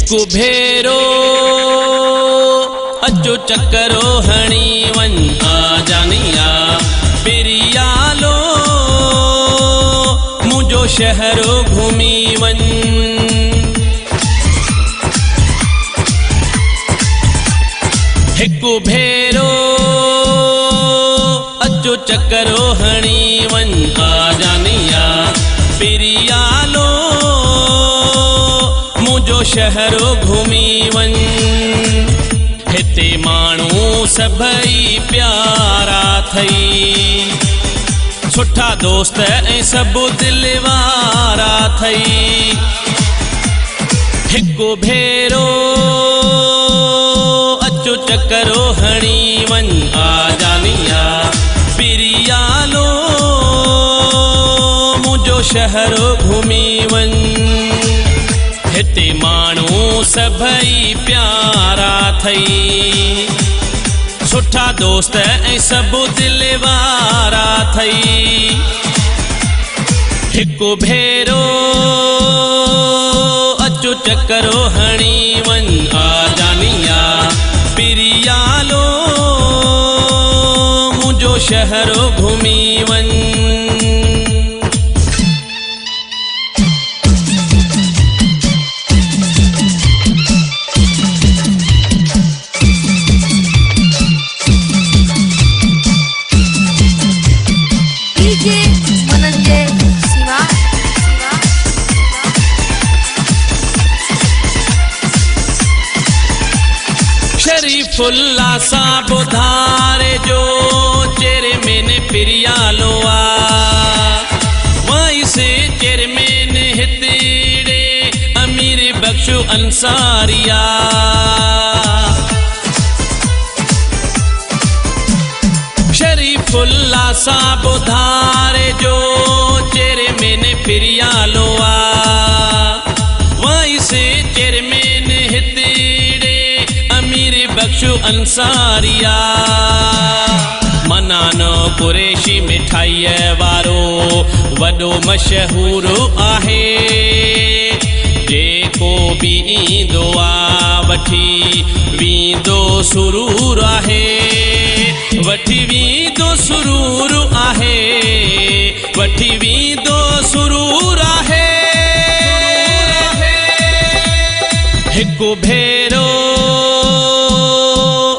हिकु भेरो अचो चकरो हणी वन आजानिया पिरियालो मुझो शहरो घूमी वन। हिकु भेरो अचो चकरो हणी वन आजानिया पिरियालो मुझो शहरो घूमी वन। हिते माण्हू सभई प्यारा थई सुठा दोस्त ऐं सभु दिल वारा थई। हिकु भेरो अचो चकरो हणी वन आजानिया पिरियालो मुझो शहरो घूमी वन। हिते माण्हू सभई प्यारा थई सुठा दोस्त ऐं सभु दिल वारा थई। हिकु भेरो अचो चकरो हणी वन आजानिया पिरियालो मुझो शहरो घूमी वन। शरीफुल्ला सा बुधारे जो चेयरमैन पिरियालो आ वहीं से चेयरमैन हितेड़े अमीर बख्शो अंसारिया। शरीफुल्ला सा बुधारे जो चेयरमैन पिरियालो आ वहीं से चेयरमैन हितेड़े अमीर बख्शो अंसारिया। मनानो कुरेशी मिठाई वारो वॾो मशहूर आहे जेको बि ईंदो आ वठी वींदो सुरूर आहे वठी वींदो सुरूर आहे वठी वींदो सुरूर आहे। हिकु भेरो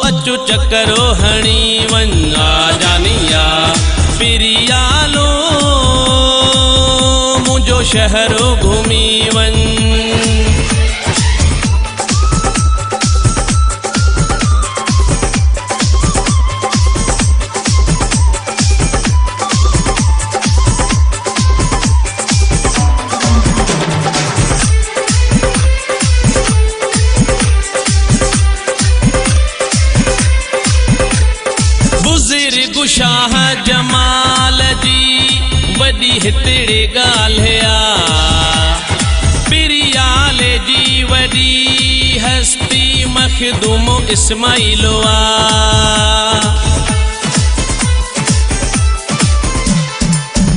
अचो चकरो हणी वन आजानिया पिरियालो मुझो शहरो घूमी वन। शाह जमाल जी वॾी हितड़े ॻाल्हिया पिरियाले जी वॾी हस्ती मखदूम इस्माइलो आ।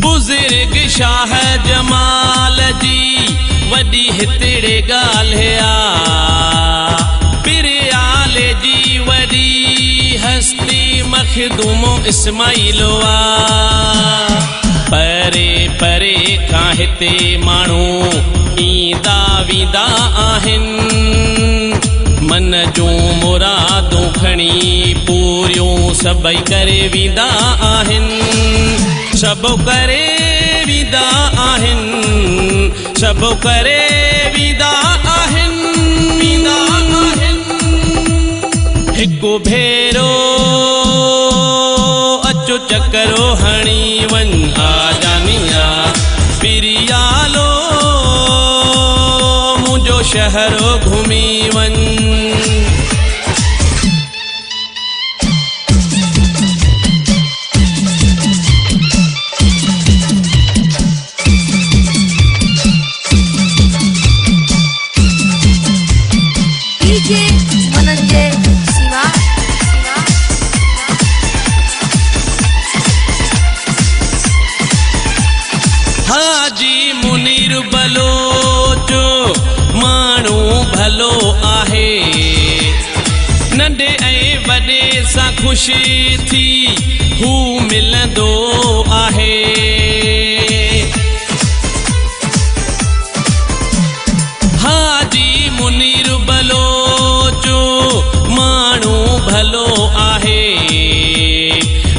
बुज़ुर्ग शाह जमाल जी वॾी हितड़े ॻाल्हिया पिरियाले जी वॾी हस्ती मखदूम इस्माइलो आ। परे परे खां हिते माण्हू ईंदा वेंदा आहिनि मन जूं मुरादूं खणी पूरियूं सभई करे वेंदा आहिनि सभु करे वेंदा आहिनि सभु करे वेंदा आहिनि। हिकु भेरो अचो चकरो हणी वन आजानिया पिरियालो मुझो शहरो घूमी वन। हाजी मुनीर बलोचो माण्हू भलो भलो आहे नंढे ऐं वॾे सां ख़ुशी थी हू मिलंदो आहे हाजी मुनीर बलोचो माण्हू भलो आहे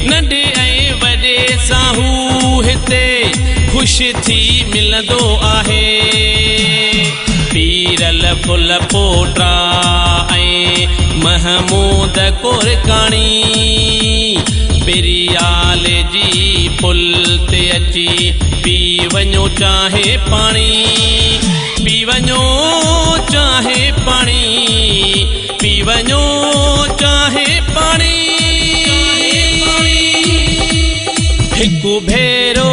नंढे ऐं वॾे सां हू हिते ख़ुशि थी मिलंदो आहे पीरल फुल पोटा ऐं महमूद कुरकाणी पिरियाल जी पुल ते अची पी वञो चाहे पाणी पी वञो चाहे पाणी पी वञो चाहे पाणी हिकु भेरो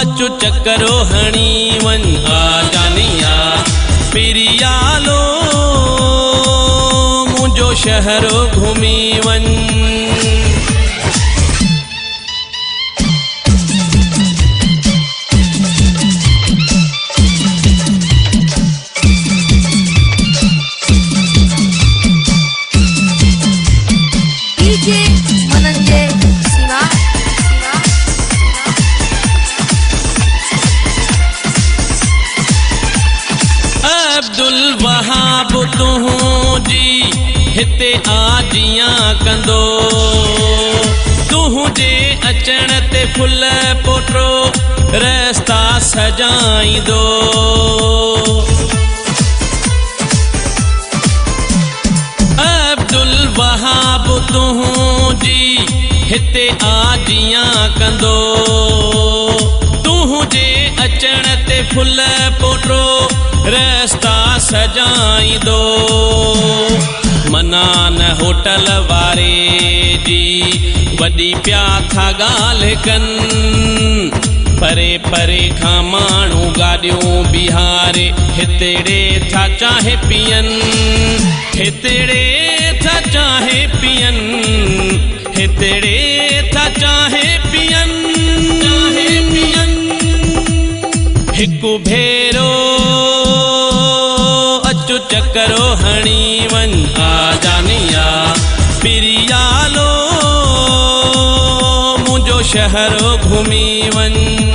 अचो चकरो हणी वञ आजानिया पिरियालो मुंहिंजो शहरो घुमी वञ अब्दुल वहाब तुंहिंजी हिते आजियां कंदो तुंहिंजे अचण ते फुल पोटो रस्ता सजाईंदो अब्दुल वहाब तुंहिंजी हिते आजियां कंदो तुंहिंजे अचण ते फुल पोटो रस्ता सजाईंदो मनान होटल वारे जी वॾी पिया था ॻाल्हि कनि परे परे खां माण्हू गाॾियूं बिहारे हितेड़े था चाहे पियनि हितेड़े था चाहे पियनि हितेड़े था चाहे पियनि हिकु भेरो अचो चकरो हणी वञ आजानिया पिरियालो मुंहिंजो शहरो घुमी वञ